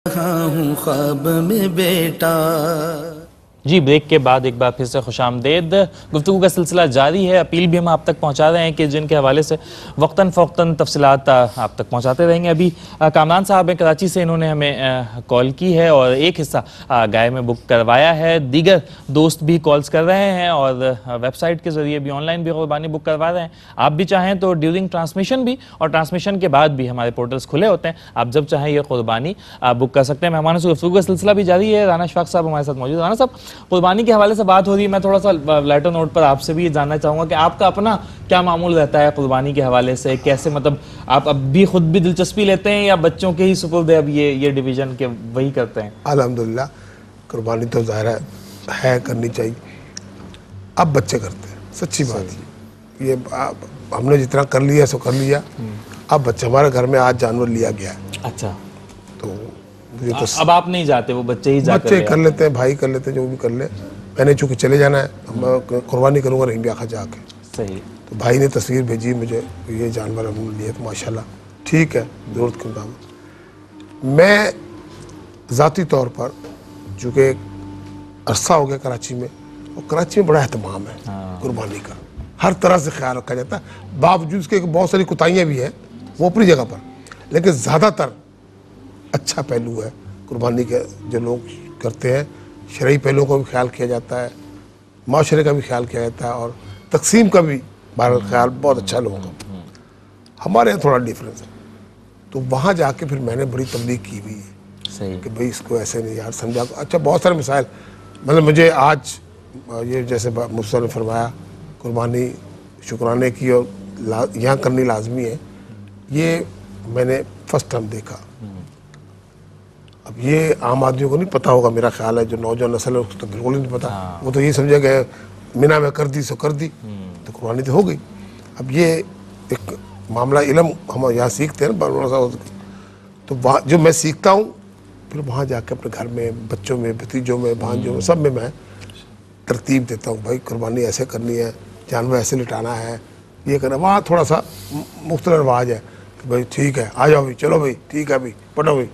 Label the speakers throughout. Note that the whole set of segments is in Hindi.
Speaker 1: हूँ ख्वाब में बेटा।
Speaker 2: जी, ब्रेक के बाद एक बार फिर से खुशामदेद। गुफ्तगू का सिलसिला जारी है। अपील भी हम आप तक पहुंचा रहे हैं कि जिनके हवाले से वक्तन फ़ौक्तन तफसीलात आप तक पहुंचाते रहेंगे। अभी कामरान साहब हैं कराची से, इन्होंने हमें कॉल की है और एक हिस्सा गाय में बुक करवाया है। दीगर दोस्त भी कॉल्स कर रहे हैं और वेबसाइट के ज़रिए भी, ऑनलाइन भी कुर्बानी बुक करवा रहे हैं। आप भी चाहें तो ड्यूरिंग ट्रांसमिशन भी और ट्रांसमिशन के बाद भी हमारे पोर्टल्स खुले होते हैं, आप जब चाहें ये कुर्बानी बुक कर सकते हैं। मेहमानों से गुफ्तगू का सिलसिला भी जारी है। राना अशफाक साहब हमारे साथ मौजूद हैं। राना साहब, कुर्बानी के हवाले से बात हो रही है, मैं थोड़ा सा लाइटर नोट पर आपसे भी ये जानना चाहूँगा कि आपका अपना क्या मामूल रहता है कुर्बानी के हवाले से? कैसे, मतलब आप अब भी खुद भी दिलचस्पी लेते हैं या बच्चों के ही सुपुर्द अब ये डिवीज़न के वही करते हैं?
Speaker 3: अल्हम्दुलिल्लाह, कुर्बानी तो ज़ाहिर है करनी चाहिए। अब बच्चे करते हैं, सच्ची बात है। ये हमने जितना कर लिया सो कर लिया। अब बच्चे, हमारे घर में आज जानवर लिया गया है।
Speaker 2: अच्छा,
Speaker 3: तो ये तो
Speaker 2: अब आप नहीं जाते, वो बच्चे ही जाकर
Speaker 3: बच्चे कर लेते हैं, भाई कर लेते हैं, जो भी कर ले। मैंने चूँकि चले जाना है, मैं कुर्बानी करूँगा रहीम ब्याखा जाके।
Speaker 2: सही।
Speaker 3: तो भाई ने तस्वीर भेजी मुझे, ये जानवर हमने लिए, तो माशाल्लाह ठीक है, ज़रूरत के मुताबिक। मैं ज़ाती तौर पर चूँकि अरसा हो गया कराची में, और कराची में बड़ा अहतमाम है कुर्बानी का, हर तरह से ख्याल रखा जाता है। बावजूद उसके बहुत सारी कुताहियाँ भी हैं, वो अपनी जगह पर, लेकिन ज़्यादातर अच्छा पहलू है कुर्बानी के जो लोग करते हैं। शरई पहलुओं का भी ख्याल किया जाता है, माशरे का भी ख्याल किया जाता है, और तकसीम का भी बहरहाल ख्याल बहुत अच्छा लोगों का। हमारे यहाँ थोड़ा डिफरेंस है। तो वहाँ जाके फिर मैंने बड़ी तबलीग की हुई है। सही। कि भाई इसको ऐसे नहीं यार, समझा। अच्छा, बहुत सारे मिसाइल, मतलब मुझे आज ये जैसे मुफ्ती ने फरमाया कुर्बानी शुक्राने की और यहाँ करनी लाजमी है, ये मैंने फर्स्ट टाइम देखा। अब ये आम आदमियों को नहीं पता होगा, मेरा ख्याल है, जो नौजवान नस्ल है उसको तो बिल्कुल नहीं पता। वो तो ये समझे गए मिना में कर दी सो कर दी, तो कुर्बानी तो हो गई। अब ये एक मामला इल्म हम यहाँ सीखते हैं ना, तो वहाँ जो मैं सीखता हूँ, फिर वहाँ जाकर अपने घर में बच्चों में, भतीजों में, भांजों में, सब में मैं तरतीब देता हूँ। भाई कुर्बानी ऐसे करनी है, जानवर ऐसे लिटाना है, ये करना। वहाँ थोड़ा सा मुख्तलिफ रवाज है कि भाई ठीक है, आ जाओ भाई, चलो भाई, ठीक है भाई, पढ़ो भाई।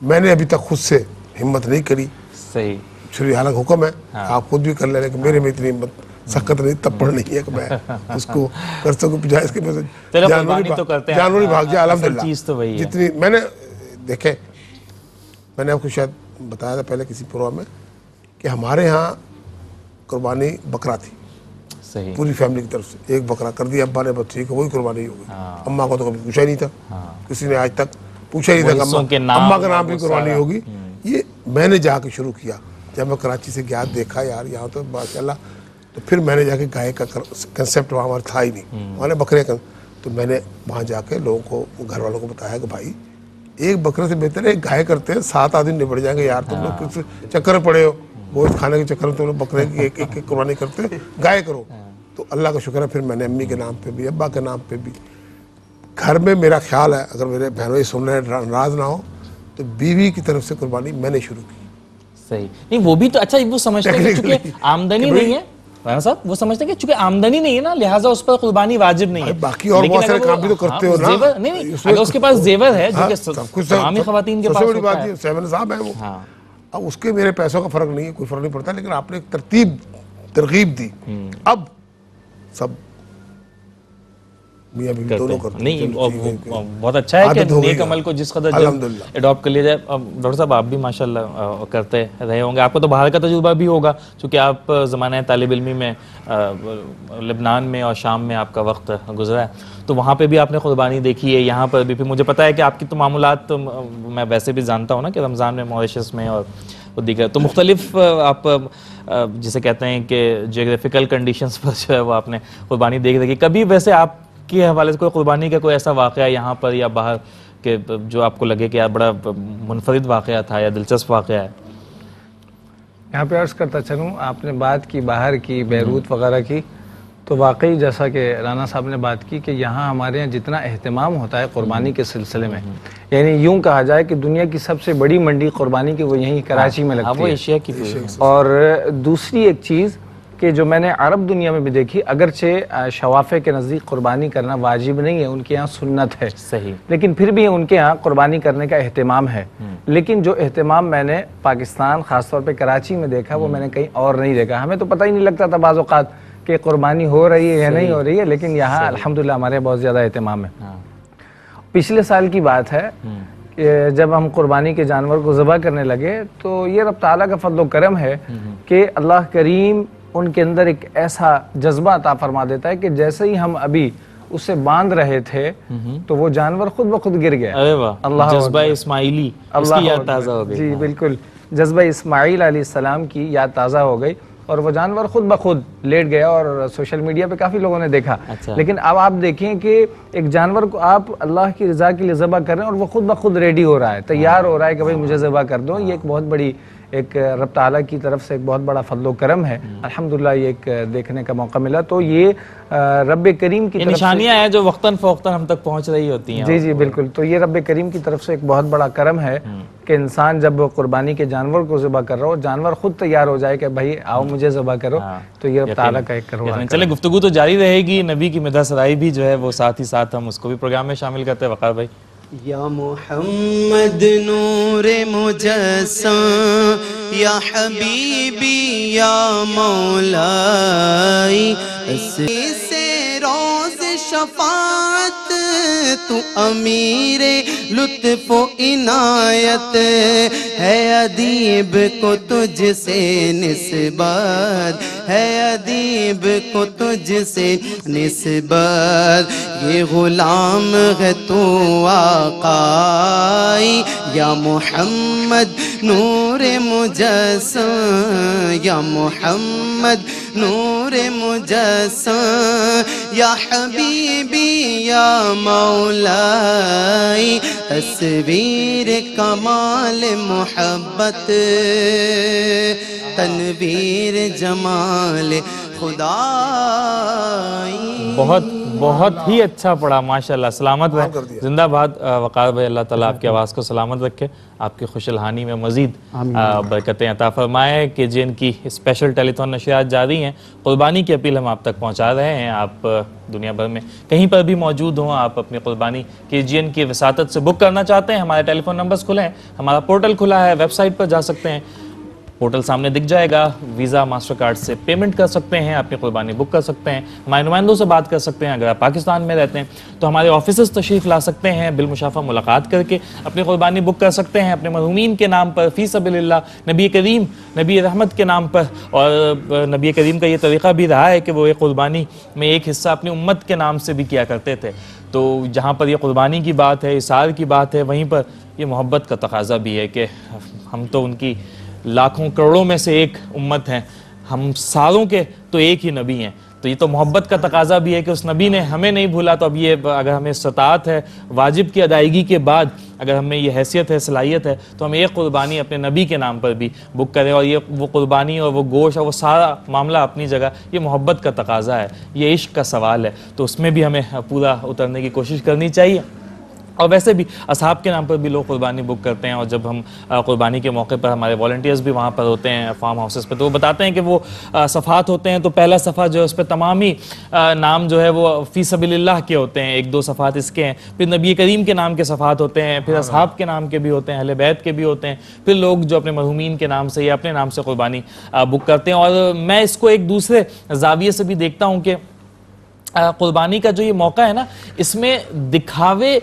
Speaker 3: मैंने अभी तक खुद से हिम्मत नहीं करी।
Speaker 2: सही।
Speaker 3: शुरू हालांकि हुक्म है, आप खुद भी कर ले, लेकिन मेरे में इतनी हिम्मत सख्त नहीं, तप्पड़ नहीं है कि मैं उसको कर सकूँ। इसके जानवर ही भाग जाए, अल्हम्दुलिल्लाह।
Speaker 2: तो वही
Speaker 3: जितनी मैंने देखे, मैंने आपको शायद बताया था पहले किसी प्रोग्राम में कि हमारे यहाँ कुर्बानी बकरा थी।
Speaker 2: सही।
Speaker 3: पूरी फैमिली की तरफ से एक बकरा कर दिया अब्बा ने, बस ठीक है, वही कुर्बानी हो गई। अम्मा को तो कभी पूछा ही नहीं था, किसी ने आज तक पूछा ही नहीं था अम्मा का नाम भी कुर्बानी होगी। ये मैंने जाके शुरू किया जब मैं कराची से गया, देखा यार यहाँ तो माशाल्लाह। तो फिर मैंने जाके गाय का कंसेप्ट वहाँ था ही नहीं, वहाँ बकरे का। तो मैंने वहाँ जाके लोगों को, घर वालों को बताया कि भाई एक बकरे से बेहतर है एक गाय करते हैं, 7 आदमी निपट जाएंगे यार। तुम लोग किस चक्कर में पड़े हो, गोश्त खाने के चक्कर में तुम लोग बकरे की एक कुर्बानी करते हो, गाय करो। तो अल्लाह का शुक्र है, फिर मैंने अम्मी के नाम पे भी, अब्बा के नाम पे भी, घर में मेरा ख्याल है, अगर मेरे बहन भाई सुन रहे हैं, नाराज ना हो, तो बीवी की तरफ से कुर्बानी मैंने शुरू की।
Speaker 2: सही। नहीं, वो भी तो अच्छा, वो समझते हैं कि चूंकि आमदनी नहीं है राना साहब, वो समझते हैं कि चूंकि आमदनी नहीं है ना, लिहाजा उस पर कुर्बानी वाजिब नहीं है।
Speaker 3: बाकी और बहुत सारे काम भी तो करते हो ना।
Speaker 2: नहीं, अगर उसके पास जेवर है, जो कि तमामी खवातीन के पास
Speaker 3: सबसे बड़ी बात है, 7 साहब है वो। अब उसके मेरे पैसों का फर्क नहीं है, कोई फर्क नहीं पड़ता, लेकिन आपने एक तरकीब दी। अब सब मियां बीवी दोनों करते
Speaker 2: नहीं, बहुत अच्छा है कि नेक अमल को जिस कदर अडॉप्ट कर लिया जाए। डॉक्टर साहब, आप भी माशाल्लाह करते रहे होंगे, आपको तो बाहर का तजुर्बा भी होगा, क्योंकि आप ज़माने तालिब इल्मी में लेबनान में और शाम में आपका वक्त गुजरा है, तो वहाँ पे भी आपने कुर्बानी देखी है, यहाँ पर भी। फिर मुझे पता है कि आपकी तो मामूलात तो मैं वैसे भी जानता हूँ ना कि रमज़ान में मॉरिशस में और दीगर तो मुख्तलिफ आप जिसे कहते हैं कि जियोग्राफिकल कंडीशंस पर जो है वो आपने कुर्बानी देख रखी। कभी वैसे आप के हवाले से कोई कुर्बानी का कोई ऐसा वाक़या यहाँ पर या बाहर के जो आपको लगे कि यार बड़ा मुनफरिद वाक़या था या दिलचस्प वाक़या है?
Speaker 4: यहाँ पे अर्ज़ करता चलूँ, आपने बात की बाहर की, बैरूत वगैरह की, तो वाकई जैसा कि राना साहब ने बात की कि यहाँ हमारे यहाँ जितना एहतमाम होता है कुर्बानी के सिलसिले में, यानी यूँ कहा जाए कि दुनिया की सबसे बड़ी मंडी कुर्बानी की वो यहीं कराची में लगती है,
Speaker 2: वो एशिया की।
Speaker 4: और दूसरी एक चीज़ कि जो मैंने अरब दुनिया में भी देखी, अगरचे शवाफे के नज़दीक कुर्बानी करना वाजिब नहीं है, उनके यहाँ सुन्नत है,
Speaker 2: सही,
Speaker 4: लेकिन फिर भी उनके यहाँ कुर्बानी करने का एहतमाम है। लेकिन जो एहतमाम मैंने पाकिस्तान ख़ासतौर पे कराची में देखा वो मैंने कहीं और नहीं देखा। हमें तो पता ही नहीं लगता था बाज़ औक़ात कि कुर्बानी हो रही है या नहीं हो रही है, लेकिन यहाँ अल्हम्दुलिल्लाह हमारे बहुत ज़्यादा एहतमाम है। पिछले साल की बात है कि जब हम कुर्बानी के जानवर को ज़बह करने लगे तो ये रब ताला का फज़ल व करम है कि अल्लाह करीम उनके अंदर एक ऐसा जज्बा अता फरमा देता है कि जैसे ही हम अभी उसे बांध रहे थे तो वो जानवर खुद ब खुद गिर गया।
Speaker 2: अरे वाह,
Speaker 4: अल्लाह
Speaker 2: जज्बा इस्माइली, उसकी याद ताज़ा हो गई।
Speaker 4: जी बिल्कुल, जज्बा इस्माइल अलैहिस्सलाम की याद ताज़ा हो गई और वो जानवर खुद ब खुद लेट गया और सोशल मीडिया पे काफ़ी लोगों ने देखा।
Speaker 2: अच्छा।
Speaker 4: लेकिन अब आप देखें कि एक जानवर को आप अल्लाह की रज़ा के लिए ज़बह कर रहे हैं और वो खुद ब खुद रेडी हो रहा है, तैयार हो रहा है कि भाई मुझे ज़बह कर दो। ये एक बहुत बड़ी एक रब ताला की तरफ से एक बहुत बड़ा फज़ल व करम है। अल्हम्दुलिल्लाह ये एक देखने का मौका मिला। तो ये रब करीम की तरफ से
Speaker 2: निशानियां हैं जो वक्तन फ़ौक्तन हम तक पहुंच रही होती हैं।
Speaker 4: जी जी बिल्कुल। तो ये रब करीम की तरफ से एक बहुत बड़ा करम है कि इंसान जब कुर्बानी के जानवर को ज़बह कर रहा हो, जानवर खुद तैयार हो जाए कि भाई आओ मुझे ज़बह करो, तो ये रब ताला का एक करवा।
Speaker 2: चले, गुफ्तगू तो जारी रहेगी, नबी की मिदा सराई भी जो है वो साथ ही साथ हम उसको भी प्रोग्राम में शामिल करते हैं। वक़ार भाई,
Speaker 1: या मोहम्मद नूरे मुजस्सम या हबीबी या मौलाई, से रोज़ शफाअत तू अमीरे लुत्फ़ इनायत है, अदीब को तुझसे निस्बत है, अदीब को तुझसे निस्बत, ये गुलाम है तू आकाई या मोहम्मद नूरे मुजस्सम या मोहम्मद नूरे मुजस्सम या हबीबी या मौलाई, तस्वीर कमाल मोहब्बत तनवीर जमाल खुदाई।
Speaker 2: बहुत बहुत ही अच्छा पढ़ा माशाल्लाह। सलामत रहे, जिंदाबाद वक़ार भाई, अल्लाह ताला आपकी आवाज़ को सलामत रखे, आपकी खुशहाली में मज़ीद बरकतें अता फरमाए कि जिनकी स्पेशल टेलीथॉन नशरियात जारी हैं, कुर्बानी की अपील हम आप तक पहुँचा रहे हैं। आप दुनिया भर में कहीं पर भी मौजूद हों, आप अपनी कुर्बानी KGN की वसातत से बुक करना चाहते हैं, हमारे टेलीफोन नंबर्स खुले हैं, हमारा पोर्टल खुला है, वेबसाइट पर जा सकते हैं, पोर्टल सामने दिख जाएगा, वीज़ा मास्टर कार्ड से पेमेंट कर सकते हैं, अपनी कुर्बानी बुक कर सकते हैं, हमारे नुमाइंदों से बात कर सकते हैं। अगर आप पाकिस्तान में रहते हैं तो हमारे ऑफिस तशरीफ़ ला सकते हैं, बिलमुशाफ़ा मुलाकात करके अपनी कुर्बानी बुक कर सकते हैं, अपने मरहूमीन के नाम पर, फ़ी सबीलिल्लाह, नबी करीम, नबी रहमत के नाम पर। और नबी करीम का ये तरीक़ा भी रहा है कि वो एक कुर्बानी में एक हिस्सा अपनी उम्मत के नाम से भी किया करते थे। तो जहाँ पर ये कुर्बानी की बात है, इसार की बात है, वहीं पर ये मोहब्बत का तकाज़ा भी है कि हम तो उनकी लाखों करोड़ों में से एक उम्मत हैं, हम सारों के तो एक ही नबी हैं। तो ये तो मोहब्बत का तकाज़ा भी है कि उस नबी ने हमें नहीं भूला। तो अब ये अगर हमें सताअत है वाजिब की अदायगी के बाद, अगर हमें ये हैसियत है, सलाहियत है, तो हम एक कुर्बानी अपने नबी के नाम पर भी बुक करें। और ये वो कुर्बानी और वो गोश्त और वो सारा मामला अपनी जगह, ये मोहब्बत का तकाज़ा है, ये इश्क का सवाल है, तो उसमें भी हमें पूरा उतरने की कोशिश करनी चाहिए। और वैसे भी असहाब के नाम पर भी लोग कुर्बानी बुक करते हैं। और जब हम कुर्बानी के मौके पर, हमारे वॉलंटियर्स भी वहाँ पर होते हैं फार्म हाउसेस पे, तो वो बताते हैं कि वो सफ़ात होते हैं तो पहला सफ़ा जो है उस पर तमाम ही नाम जो है वो फ़ी सबीलिल्लाह के होते हैं, 1-2 सफ़ात इसके हैं, फिर नबी करीम के नाम के सफ़ात होते हैं, फिर असहाब के नाम के भी होते हैं, अहले बैत के भी होते हैं, फिर लोग जो अपने मरहूमीन के नाम से या अपने नाम से कुर्बानी बुक करते हैं। और मैं इसको एक दूसरे ज़ाविये से भी देखता हूँ कि कुर्बानी का जो ये मौका है ना, इसमें दिखावे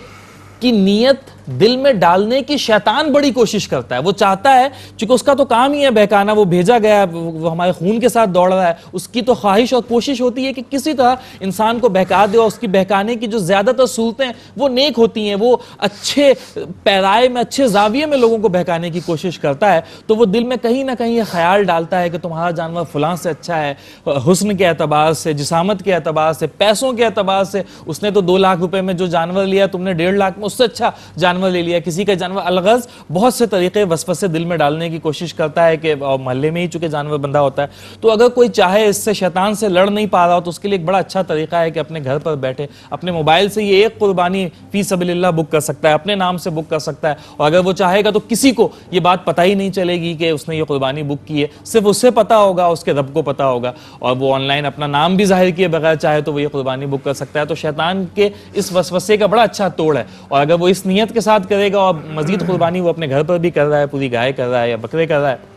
Speaker 2: की नीयत दिल में डालने की शैतान बड़ी कोशिश करता है। वो चाहता है, क्योंकि उसका तो काम ही है बहकाना, वो भेजा गया, वो हमारे खून के साथ दौड़ रहा है, उसकी तो ख्वाहिश और कोशिश होती है कि किसी तरह इंसान को बहका दे। और उसकी बहकाने की जो ज़्यादातर सूरतें वो नेक होती हैं, वो अच्छे पैराए में, अच्छे जाविये में लोगों को बहकाने की कोशिश करता है। तो वो दिल में कहीं ना कहीं ये ख्याल डालता है कि तुम्हारा जानवर फलां से अच्छा है, हुस्न के एतबार से, जिसामत के एतबार से, पैसों के एतबार से। उसने तो 2 लाख रुपए में जो जानवर लिया, तुमने 1.5 लाख में उससे अच्छा जानवर जानवर ले लिया, किसी का जानवर अलगज बहुत से तरीके वसवसे दिल में डालने की कोशिश करता है कि मोहल्ले में ही चूंकि जानवर बंधा होता है, तो अगर कोई चाहे इससे शैतान से लड़ नहीं पा रहा हो तो उसके लिए एक बड़ा अच्छा तरीका है कि अपने घर पर बैठे अपने मोबाइल से ये एक कुर्बानी फी सबीलिल्लाह बुक कर सकता है, अपने नाम से बुक कर सकता है। और अगर वो चाहेगा तो किसी को ये बात पता ही नहीं चलेगी कि उसने ये कुर्बानी बुक की है, सिर्फ उससे पता होगा, उसके रब को पता होगा। और वो ऑनलाइन अपना नाम भी जाहिर किए बगैर चाहे तो वो ये कुर्बानी बुक कर सकता है। तो शैतान के इस वसवसे का बड़ा अच्छा तोड़ है। और अगर वो इस नियत के साथ करेगा और मजीद कुर्बानी वो अपने घर पर भी कर रहा है, पूरी गाय कर रहा है या बकरे कर रहा है,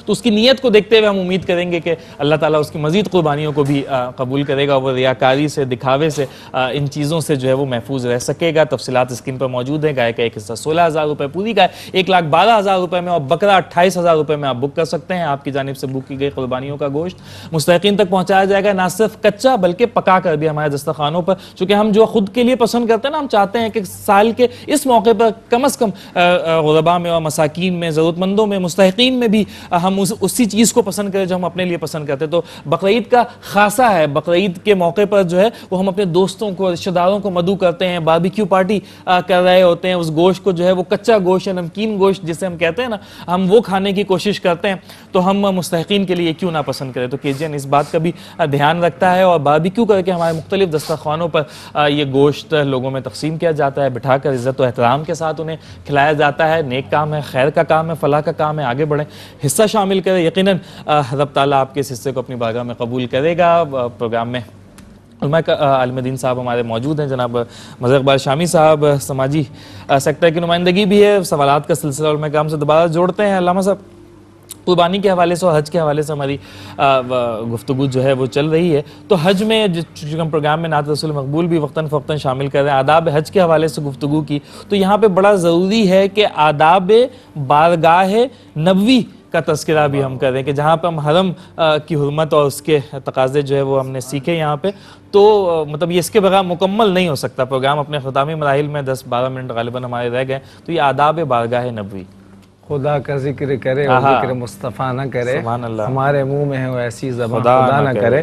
Speaker 2: तो उसकी नीयत को देखते हुए हम उम्मीद करेंगे कि अल्लाह ताला उसकी मजीद कुर्बानियों को भी कबूल करेगा। वो रियाकारी से, दिखावे से, इन चीज़ों से जो है वो महफूज रह सकेगा। तफसीलात स्क्रीन पर मौजूद है। गाय का एक हिस्सा 16,000 रुपये, पूरी गाय 1,12,000 रुपये में, और बकरा 28,000 रुपये में आप बुक कर सकते हैं। आपकी जानिब से बुक की गई कुर्बानियों का गोश्त मुस्तहिकीन तक पहुँचाया जाएगा, ना सिर्फ कच्चा बल्कि पका कर भी हमारे दस्तरखानों पर। चूँकि हम जो खुद के लिए पसंद करते हैं ना, हम चाहते हैं कि साल के इस मौके पर कम अज़ कम गुरबा में और मसाकीन में, ज़रूरतमंदों में, मुस्तहिकीन में भी हम उसी चीज़ को पसंद करें जो हम अपने लिए पसंद करते हैं। तो बकरीद का खासा है, बकरीद के मौके पर जो है वो हम अपने दोस्तों को, रिश्तेदारों को मदऊ करते हैं, बारबेक्यू पार्टी कर रहे होते हैं। उस गोश्त को जो है वो कच्चा गोश्त या नमकीन गोश्त जिसे हम कहते हैं ना, हम वो खाने की कोशिश करते हैं। तो हम मुस्तहिकीन के लिए क्यों ना पसंद करें। तो KGN इस बात का भी ध्यान रखता है और बारबेक्यू करके हमारे मुख्तलिफ दस्तरखानों पर ये गोश्त लोगों में तकसीम किया जाता है, बिठाकर इज़्ज़त और एहतराम के साथ उन्हें खिलाया जाता है। नेक काम है, खैर का काम है, फलाह का काम है, आगे बढ़ें, हिस्सा शामिल करें। यकीनन रब ताला आपके इस हिस्से को अपनी बारगाह में कबूल करेगा। प्रोग्राम में आलिम-ए-दीन साहब हमारे मौजूद हैं, जनाब मज़हर इकबाल शामी साहब, समाजी सेक्टर की नुमाइंदगी भी है। सवालात का सिलसिला उलमा काम से दोबारा जोड़ते हैं। अल्लामा साहब, कुर्बानी के हवाले से और हज के हवाले से हमारी गुफ्तगू जो है वो चल रही है। तो हज में जो हम प्रोग्राम में नात रसूल मकबूल भी वक्तन फ़वक्तन शामिल कर रहे हैं, आदाब हज के हवाले से गुफ्तगू की, तो यहाँ पे बड़ा ज़रूरी है कि आदाब बारगाह नबवी का तज़किरा भी हम करें कि जहाँ पर हम हरम की हुर्मत और उसके तकाज़े जो है वो हमने सीखे यहाँ पे। तो मतलब ये इसके बगैर मुकम्मल नहीं हो सकता प्रोग्राम। अपने ख़ुदामी मराहिल में 10-12 मिनट गालिबन हमारे रह गए। तो ये आदाब बारगाह नबवी,
Speaker 4: खुदा का जिक्र करे और जिक्र मुस्तफ़ा ना करे, हमारे मुंह में है वो ऐसी ज़बान खुदा ना करे।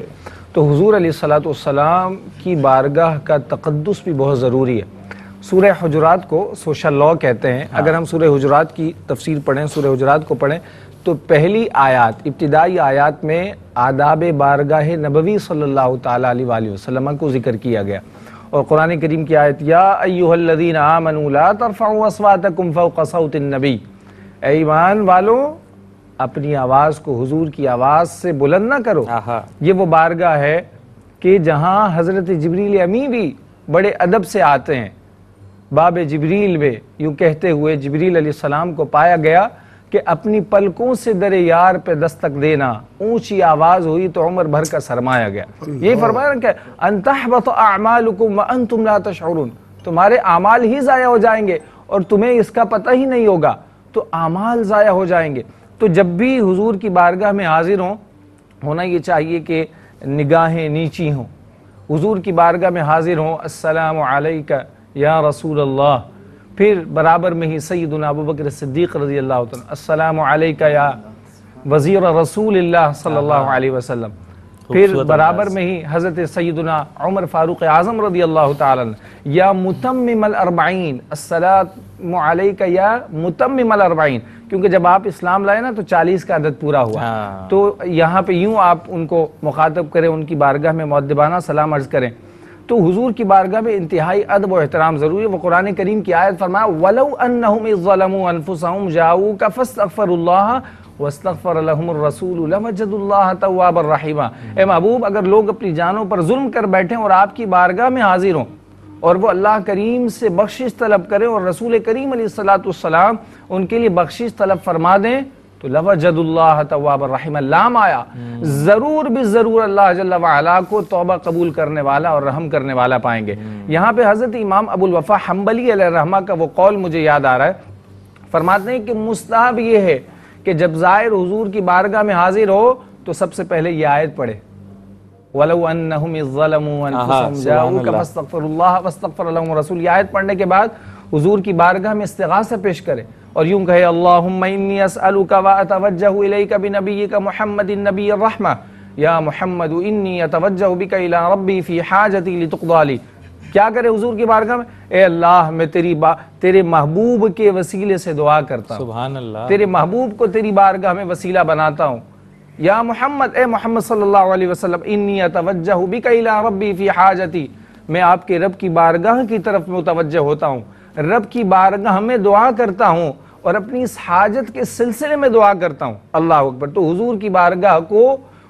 Speaker 4: तो हुजूर अलैहिस्सलातु वस्सलाम की बारगाह का तक़द्दुस भी बहुत ज़रूरी है। सूरह हुजुरात को सोशल लॉ कहते हैं। अगर हम सूरह हुजुरात की तफसीर पढ़ें, सूरह हुजुरात को पढ़ें, तो पहली आयात, इब्तिदाई आयात में आदाब बारगाह नबवी सल्लल्लाहु ताला अलैहि वसल्लम को जिक्र किया गया। और कुरान करीम की आयत, या अय्युहल्लज़ीना आमनू ला तरफ़अू अस्वातकुम फ़ौक़ सौतिन नबी, ऐ ईमान वालों अपनी आवाज़ को हुजूर की आवाज़ से बुलंद ना करो। ये वो बारगाह है कि जहाँ हज़रत जिब्रील अमी भी बड़े अदब से आते हैं। बाब जिब्रील में यूँ कहते हुए जिब्रील अलैहिस्सलाम को पाया गया कि अपनी पलकों से दरे यार पे दस्तक देना, ऊंची आवाज़ हुई तो उम्र भर का सरमाया गया। यही फरमाया कि अन्तहबत अअमालुकुम व अंतुम ला तशऊरून, तुम्हारे आमाल ही ज़ाया हो जाएंगे और तुम्हें इसका पता ही नहीं होगा। तो आमाल ज़ाया हो जाएंगे। तो जब भी हुजूर की बारगाह में हाजिर होना ये चाहिए कि निगाहें नीची हों, हुजूर की बारगाह में हाजिर हों, अस्सलामु अलैका या रसूल अल्लाह, फिर बराबर में ही सैयदुना अबू बकर सिद्दीक़ रज़ी अल्लाह तआला, अस्सलामु अलैका या वज़ीर रसूलिल्लाह सल्लल्लाहु अलैहि वसल्लम, फिर बराबर में ही हज़रत सैयदुना उमर फ़ारूक़ आज़म रज़ी अल्लाह तआला या मुतम्मिमल अर्बईन, अस्सलामु अलैका या मुतम्मिमल अर्बईन, क्योंकि जब आप इस्लाम लाए ना तो 40 का अदद पूरा हुआ। तो यहाँ पे यूँ आप उनको मुखातब करें, उनकी बारगाह में मुअद्दिबाना सलाम अर्ज़ करें। तो हुजूर की बारगाह में इंतहाई अदब और एहतराम ज़रूरी है। वो कुरान करीम की आयत फरमाया, वलौ अन्नहुम इज़ ज़लमू अनफुसहुम जाऊका फस्तग़फरुल्लाह वस्तग़फ़र लहुमुर रसूल लवजदुल्लाह तव्वाबर रहीमा। ए महबूब, अगर लोग अपनी जानों पर जुल्म कर बैठें और आपकी बारगाह में हाजिर हों और वो अल्लाह करीम से बख्शिश तलब करें और रसूल करीम अलैहिस्सलातु वस्सलाम उनके लिए बख्शिश तलब फरमा दें, तो लवजदुल्लाह तव्वाबर रहीमा, लाम आया, जरूर भी जरूर अल्लाह जल्ला व अला को तौबा कबूल करने वाला और रहम करने वाला पाएंगे। यहाँ पे हज़रत इमाम अबुल वफ़ा हम्बली अलैहिर्रहमा का वो कौल मुझे याद आ रहा है। फरमाते हैं कि मुस्तहब ये है कि जब ज़ाहिर हुजूर की बारगाह में हाजिर हो तो सबसे पहले ये आयत पढ़े, वलौ अन्नहुम इज़ ज़लमू अनफुसहुम जाऊका फस्तग़फिरुल्लाह वस्तग़फ़र लहुमुर रसूल। ये आयत पढ़ने के बाद हुजूर की बारगाह में इस्तिग़ासा पेश करे और यूँ कहे, अल्लाहुम्मा इन्नी अस्अलुका व अतवज्जहु इलैका बिनबिय्यिका मुहम्मदिन नबिय्यर रहमा, या मुहम्मदु इन्नी अतवज्जहु बिका इला रब्बी फी हाजती लितुक़दा ली। क्या करे हुजूर की बारगाह में, ए अल्लाह मैं तेरे महबूब के वसीले से दुआ करता हूँ,
Speaker 2: सुभान अल्लाह,
Speaker 4: तेरे महबूब को तेरी बारगाह में वसीला बनाता हूँ। या मोहम्मद, ए मोहम्मद सल्लल्लाहु अलैहि वसल्लम, इन्नी अतवज्जहु बिका इला रब्बी फी हाजती, मैं आपके रब की बारगाह की तरफ मुतवज्जह होता हूँ, रब की बारगाह में दुआ करता हूँ और अपनी इस हाजत के सिलसिले में दुआ करता हूँ। अल्लाह अकबर। तो हुजूर की बारगाह को,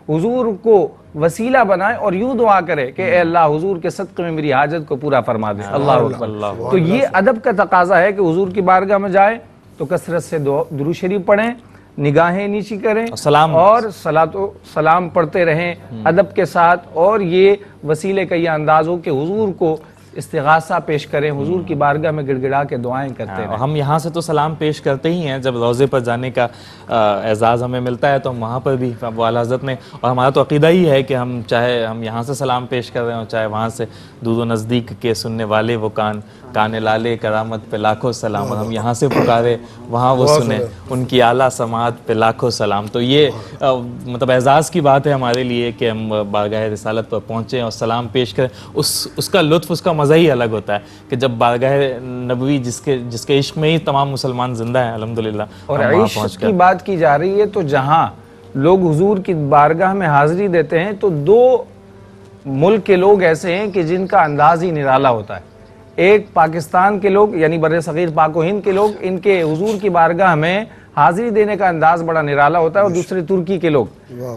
Speaker 4: हुजूर को वसीला बनाए और यूं दुआ करे कि ए अल्लाह हुजूर के सदक़े में मेरी हाजत को पूरा फरमा दे। अल्लाह अकबर। तो ये अदब का तकाजा है कि हुजूर की बारगाह में जाए तो कसरत से दुरूद शरीफ पढ़ें, निगाहें नीची करें और सलाम पढ़ते रहें अदब के साथ, और ये वसीले का ये अंदाज हो कि हुजूर को इस्तिगासा पेश करें, हुजूर की बारगाह में गिड़गिड़ा के दुआएं करते हैं।
Speaker 2: हम यहाँ से तो सलाम पेश करते ही हैं, जब रोज़े पर जाने का एजाज़ हमें मिलता है तो हम वहाँ पर भी वाला हज़रत ने, और हमारा तो अक़ीदा ही है कि हम चाहे हम यहाँ से सलाम पेश कर रहे हो, चाहे वहाँ से दूर नज़दीक के सुनने वाले वो कान लाले करामत पे लाखों सलाम, और हम यहाँ से पुकारे वहाँ वो सुने उनकी आला समात पे लाखों सलाम। तो ये मतलब एजाज़ की बात है हमारे लिए कि हम बारगाह रिसालत पर पहुँचें और सलाम पेश करें। उसका लुत्फ़, उसका मज़ा ही अलग होता है कि जब बारगाह नबवी जिसके इश्क में ही तमाम मुसलमान जिंदा हैं अल्हम्दुलिल्लाह।
Speaker 4: और इश्क की बात की जा रही है तो जहाँ लोग हुजूर की बारगाह में हाजिरी देते हैं तो दो मुल्क के लोग ऐसे हैं कि जिनका अंदाज ही निराला होता है। एक पाकिस्तान के लोग यानी बर्रे सगीर पाक व हिंद के लोग, इनके हुजूर की बारगाह में हाजिरी देने का अंदाज बड़ा निराला होता है। और दूसरे तुर्की के लोग,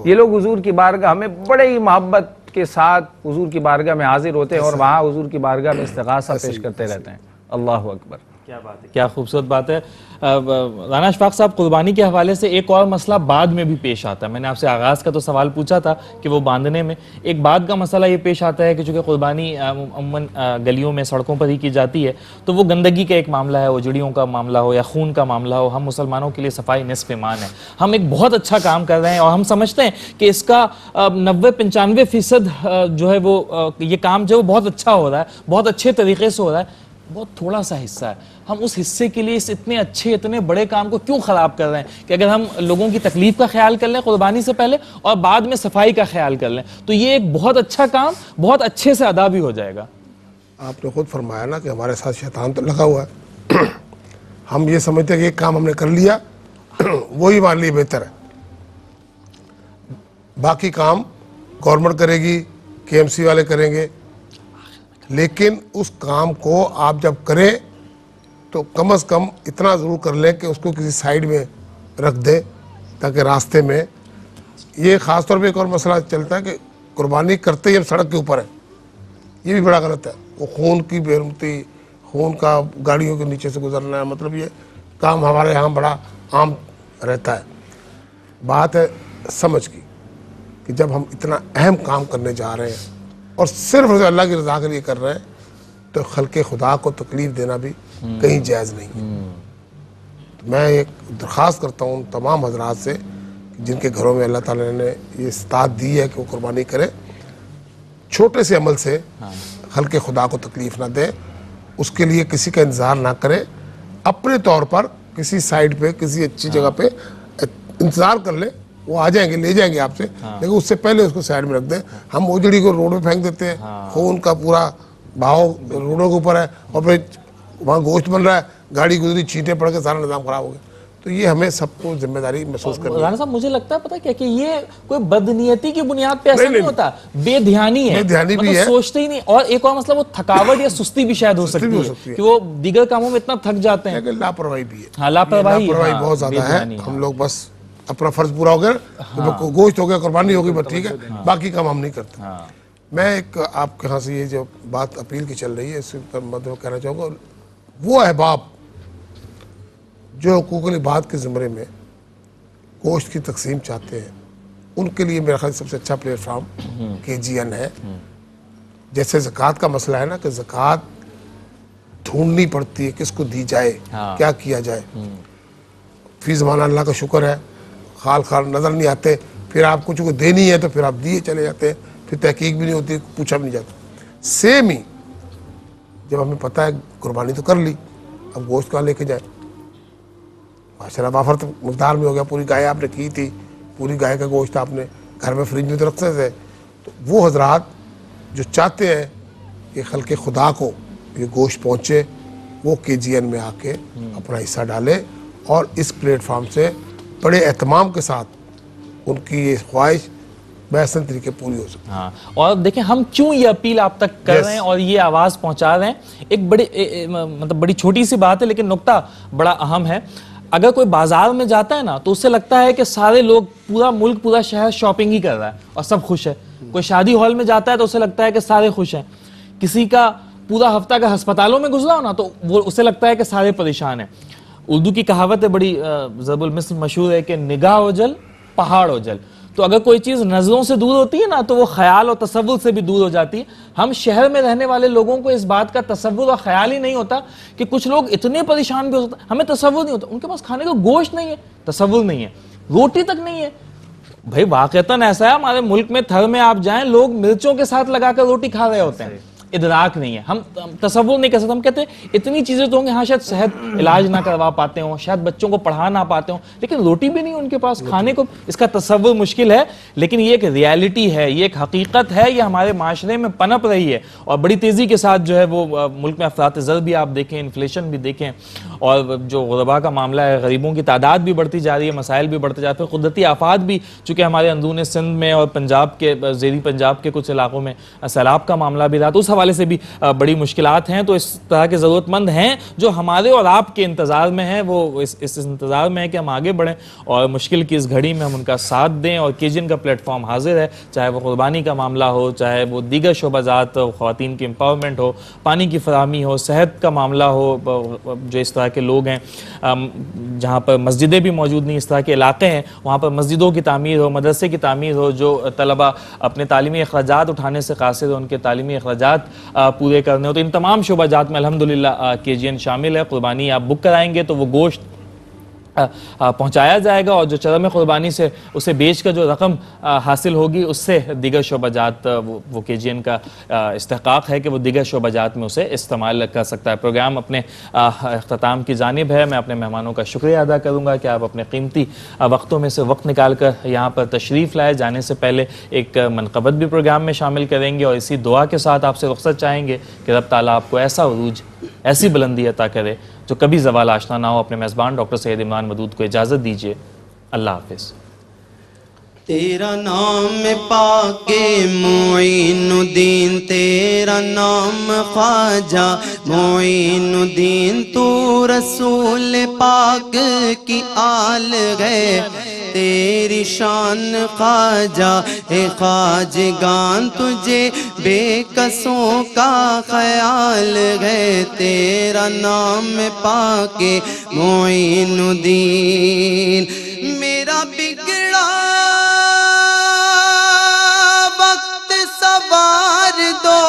Speaker 4: ये लोग हुजूर की बारगाह में बड़े ही मोहब्बत के साथ हुजूर की बारगाह में हाजिर होते हैं और वहाँ हुजूर की बारगाह में इस्तिगासा पेश करते रहते हैं। अल्लाह अकबर।
Speaker 2: क्या बात है, क्या खूबसूरत बात है। राना अशफाक साहब, कुर्बानी के हवाले से एक और मसला बाद में भी पेश आता है। मैंने आपसे आगाज़ का तो सवाल पूछा था कि वो बांधने में, एक बाद का मसला ये पेश आता है कि चूँकि कुर्बानी अमूमन गलियों में सड़कों पर ही की जाती है तो वो गंदगी का एक मामला है, उजड़ियों का मामला हो या खून का मामला हो, हम मुसलमानों के लिए सफाई निस्फ़ ईमान है। हम एक बहुत अच्छा काम कर रहे हैं और हम समझते हैं कि इसका 90-95% जो है वो ये काम जो है वो बहुत अच्छा हो रहा है, बहुत अच्छे तरीके से हो रहा है। बहुत थोड़ा सा हिस्सा है, हम उस हिस्से के लिए इस इतने अच्छे इतने बड़े काम को क्यों ख़राब कर रहे हैं कि अगर हम लोगों की तकलीफ का ख्याल कर लें कुर्बानी से पहले और बाद में सफाई का ख्याल कर लें तो ये एक बहुत अच्छा काम बहुत अच्छे से अदा भी हो जाएगा।
Speaker 3: आपने खुद फरमाया ना कि हमारे साथ शैतान तो लगा हुआ है। हम ये समझते हैं कि एक काम हमने कर लिया वही हमारे लिए बेहतर है, बाकी काम गवर्नमेंट करेगी, KMC वाले करेंगे। लेकिन उस काम को आप जब करें तो कम से कम इतना ज़रूर कर लें कि उसको किसी साइड में रख दें ताकि रास्ते में, ये ख़ास तौर पे एक और मसला चलता है कि कुर्बानी करते ही हम सड़क के ऊपर है, ये भी बड़ा गलत है। वो खून की बेरुमती, खून का गाड़ियों के नीचे से गुजरना है, मतलब ये काम हमारे यहाँ बड़ा आम रहता है। बात है समझ की कि जब हम इतना अहम काम करने जा रहे हैं और सिर्फ अल्लाह की रज़ा के लिए कर रहे हैं तो खल्क़े खुदा को तकलीफ़ देना भी कहीं जायज़ नहीं है। तो मैं एक दरख्वास्त करता हूँ तमाम हजरात से जिनके घरों में अल्लाह ताला ने ये इस्तात दी है कि वो कुर्बानी करें, छोटे से अमल से खल्क़े खुदा को तकलीफ़ ना दें, उसके लिए किसी का इंतज़ार ना करें, अपने तौर पर किसी साइड पे किसी अच्छी जगह पे इंतज़ार कर ले, वो आ जाएंगे ले जाएंगे आपसे। लेकिन उससे पहले उसको साइड में रख दें। हम ओजड़ी को रोड में फेंक देते हैं, खून का पूरा भाव रोडों के ऊपर है और फिर वहाँ गोश्त बन रहा है, गाड़ी गुजरी, छींटे पड़ के सारा निज़ाम खराब हो गया। तो ये हमें सबको जिम्मेदारी महसूस करनी है।
Speaker 2: राना साहब मुझे लगता है पता क्या कि ये कोई बदनीयती की बुनियाद पे ऐसा नहीं होता, बेध्यानी है,
Speaker 3: बेध्यानी भी है,
Speaker 2: सोचते ही नहीं। और एक और मसला वो थकावट या सुस्ती भी शायद हो सकती है कि वो दीगर कामों में इतना थक जाते हैं।
Speaker 3: लेकिन लापरवाही भी है।
Speaker 2: हाँ, लापरवाही
Speaker 3: बहुत ज्यादा है। हम लोग बस अपना फर्ज पूरा हो गया, गोश्त हो गया, कुर्बानी हो गई, बस ठीक है, बाकी काम हम नहीं करते। मैं एक आपके यहाँ से ये जो बात अपील की चल रही है इस पर मतलब कहना चाहूँगा, वो अहबाब जो हुकूकुल इबाद के ज़मरे में गोश्त की तकसीम चाहते हैं उनके लिए मेरा ख्याल सबसे अच्छा प्लेटफार्म KGN है। जैसे ज़कात का मसला है ना कि ज़कात ढूंढनी पड़ती है, किसको दी जाए, क्या किया जाए। फी ज़माना अल्लाह का शुक्र है, खाल खाल नज़र नहीं आते, फिर आपको चूँकि देनी है तो फिर आप दिए चले जाते हैं, फिर तहकीक भी नहीं होती, पूछा भी नहीं जाता। सेम ही जब हमें पता है कुर्बानी तो कर ली, अब गोश्त कहाँ लेके जाए, माशाल्लाह वाफर तो मुकदार में हो गया, पूरी गाय आपने की थी, पूरी गाय का गोश्त आपने घर में फ्रिज में तो रखते थे। तो वो हजरात जो चाहते हैं कि खल्क़े खुदा को ये गोश्त पहुँचे, वो KGN में आके अपना हिस्सा डालें और इस प्लेटफार्म से बड़े एहतमाम के साथ उनकी ये ख्वाहिश बेहसन तरीके पूरी हो सके।
Speaker 2: हाँ, और देखें हम क्यों ये अपील आप तक कर रहे हैं और ये आवाज़ पहुंचा रहे हैं। एक मतलब बड़ी छोटी सी बात है लेकिन नुक्ता बड़ा अहम है। अगर कोई बाजार में जाता है ना तो उससे लगता है कि सारे लोग, पूरा मुल्क, पूरा शहर शॉपिंग ही कर रहा है और सब खुश है। कोई शादी हॉल में जाता है तो उसे लगता है कि सारे खुश हैं। किसी का पूरा हफ्ता का अस्पतालों में गुजरा हो ना तो वो उसे लगता है कि सारे परेशान हैं। उर्दू की कहावत है बड़ी ज़रबुल मिस्ल मशहूर है कि निगाह ओझल पहाड़ ओझल। तो अगर कोई चीज़ नज़रों से दूर होती है ना तो वो ख्याल और तसव्वुर से भी दूर हो जाती है। हम शहर में रहने वाले लोगों को इस बात का तसव्वुर और ख्याल ही नहीं होता कि कुछ लोग इतने परेशान भी हो सकते, हमें तसव्वुर नहीं होता। उनके पास खाने का गोश्त नहीं है, तसव्वुर नहीं है, रोटी तक नहीं है। भाई वाकईतन ऐसा है, हमारे मुल्क में थर में आप जाएं, लोग मिर्चों के साथ लगाकर रोटी खा रहे होते हैं। इदराक नहीं है, हम तसव्वुर नहीं कर सकते। हम कहते हैं इतनी चीजें तो होंगी, हाँ शायद सेहत इलाज ना करवा पाते हो, शायद बच्चों को पढ़ा ना पाते हो, लेकिन रोटी भी नहीं उनके पास खाने को। इसका तसव्वुर मुश्किल है, लेकिन ये एक रियलिटी है, ये एक हकीकत है, ये हमारे माशरे में पनप रही है और बड़ी तेजी के साथ जो है वो मुल्क में अफरात ज़र भी आप देखें, इन्फ्लेशन भी देखें और जो गुरबा का मामला है, गरीबों की तादाद भी बढ़ती जा रही है, मसाइल भी बढ़ते जा रहे हैं, कुदरती आफात भी चूँकि हमारे अंदरून सिंध में और पंजाब के ज़ेरी पंजाब के कुछ इलाकों में सैलाब का मामला भी रहा, तो उस हवाले से भी बड़ी मुश्किलात हैं। तो इस तरह के ज़रूरतमंद हैं जो हमारे और आपके इंतज़ार में हैं, वो इस इंतज़ार में है कि हम आगे बढ़ें और मुश्किल की इस घड़ी में हम उनका साथ दें। और KGN का प्लेटफॉर्म हाजिर है, चाहे वो कुर्बानी का मामला हो, चाहे वो दीगर शोबाजात, ख़वातीन की एम्पावरमेंट हो, पानी की फराहमी हो, सेहत का मामला हो। जो इस तरह के लोग हैं जहाँ पर मस्जिदें भी मौजूद नहीं, इस तरह के इलाके हैं, वहाँ पर मस्जिदों की तामीर हो, मदरसे की तामीर हो, जो तलबा अपने तालीमी अखराजात उठाने से कासिर हो, उनके तालीमी अखराजात पूरे करने हो, तो इन तमाम शोबाजात में अल्हम्दुलिल्लाह KGN शामिल है। कुर्बानी आप बुक कराएंगे तो वो गोश्त पहुंचाया जाएगा और जो चरम कुर्बानी से उसे बेच कर जो रकम हासिल होगी उससे दीगर शोबाजात, वो KGN का इस्तेहकाक है कि वो दीगर शोबाजात में उसे इस्तेमाल कर सकता है। प्रोग्राम अपने अख्ताम की जानिब है। मैं अपने मेहमानों का शुक्रिया अदा करूँगा कि आप अपने कीमती वक्तों में से वक्त निकाल कर यहाँ पर तशरीफ़ लाए। जाने से पहले एक मनक़बत भी प्रोग्राम में शामिल करेंगे और इसी दुआ के साथ आपसे रुख़्सत चाहेंगे कि रब ताला आपको ऐसा उरूज, ऐसी बुलंदी अता करे जो कभी ज़वाल आशना ना हो। अपने मेज़बान डॉक्टर सैयद इमरान मदूद को इजाज़त दीजिए। अल्लाह हाफ़िज़।
Speaker 1: तेरा नाम पाके मोइनुद्दीन, तेरा नाम ख्वाजा मोइनुद्दीन, तू रसूल पाक की आल है। तेरी शान ख्वाजा ए ख्वाजगान, तुझे बेकसों का ख्याल है। तेरा नाम पाके मोइनुद्दीन, मेरा बिगड़ा वक्त सवार दो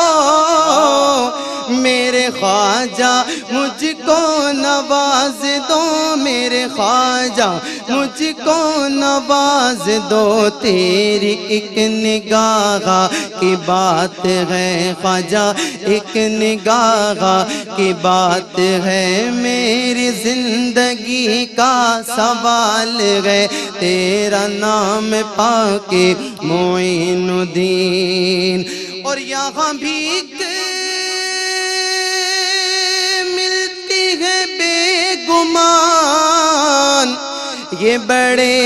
Speaker 1: मेरे ख्वाजा, मुझको नवाज दो मेरे ख्वाजा, मुझको नवाज दो। तेरी एक निगाह की बात है ख्वाजा, एक निगाह की बात है, मेरी जिंदगी का सवाल है। तेरा नाम पाके मोइनुद्दीन। और यहाँ भीख मिलती है बेगुमान, ये बड़े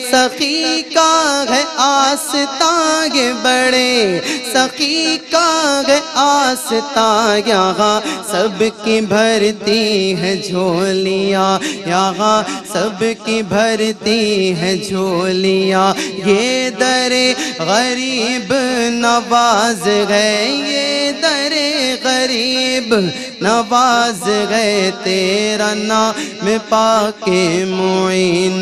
Speaker 1: सखी का है आस्था, ये बड़े सखी का है आस्था। यहाँ सबकी भरती है झोलियाँ, यहाँ सबकी भरती है झोलियाँ। ये दरे गरीब नवाज है, ये दरे गरीब नवाज है। तेरा नाम पाके मोइनुद्दीन।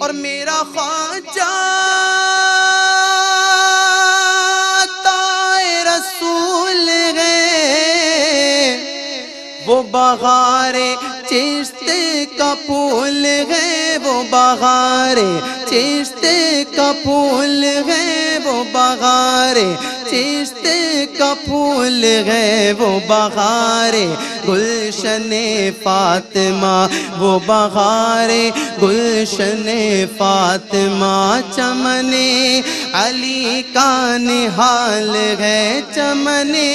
Speaker 1: और मेरा ख्वाजा ताए रसूल है, वो बहारे चिश्त का का फूल है वो बहारे, चिश्ते का फूल है वो बहारे, चिश्ते का फूल है वो बहारे, गुलशने फातिमा वो बहारे, गुलशने फातिमा चमने अली का निहाल है, चमने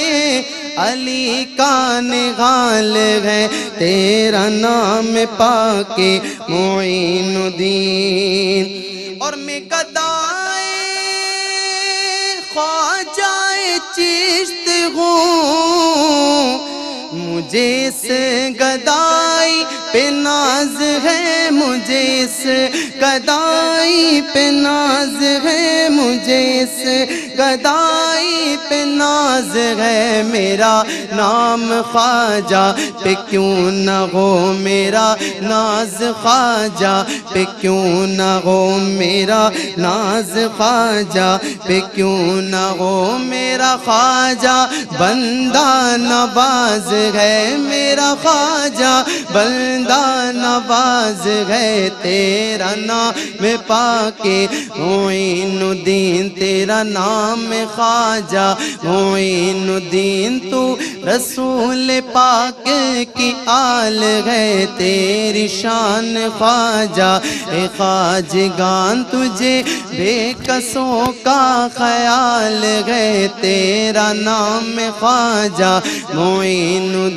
Speaker 1: अली का निहाल है, तेरा नाम पाके मोइनुद्दीन। और मैं गदाए ख्वाजाए चिश्त हूँ, मुझे इस गदाई पे नाज है, मुझे इस गदाई पे नाज है, मुझे इस गदाई पे नाज है। मेरा नाम ख्वाजा पे क्यों न हो मेरा नाज, ख्वाजा पे क्यों न हो मेरा नाज, ख्वाजा पे क्यों न हो मेरा ख्वाजा बंदा नवाज है, मेरा ख्वाजा बंदा नवाज है, तेरा नाम पाके मोइनुद्दीन, तेरा नाम ख्वाजा मोइनुद्दीन, तू रसूल पाक की आल है, तेरी शान ख्वाजा ए ख्वाजगान, तुझे बेकसों का ख्याल है, तेरा नाम ख्वाजा मोइनुद्दीन।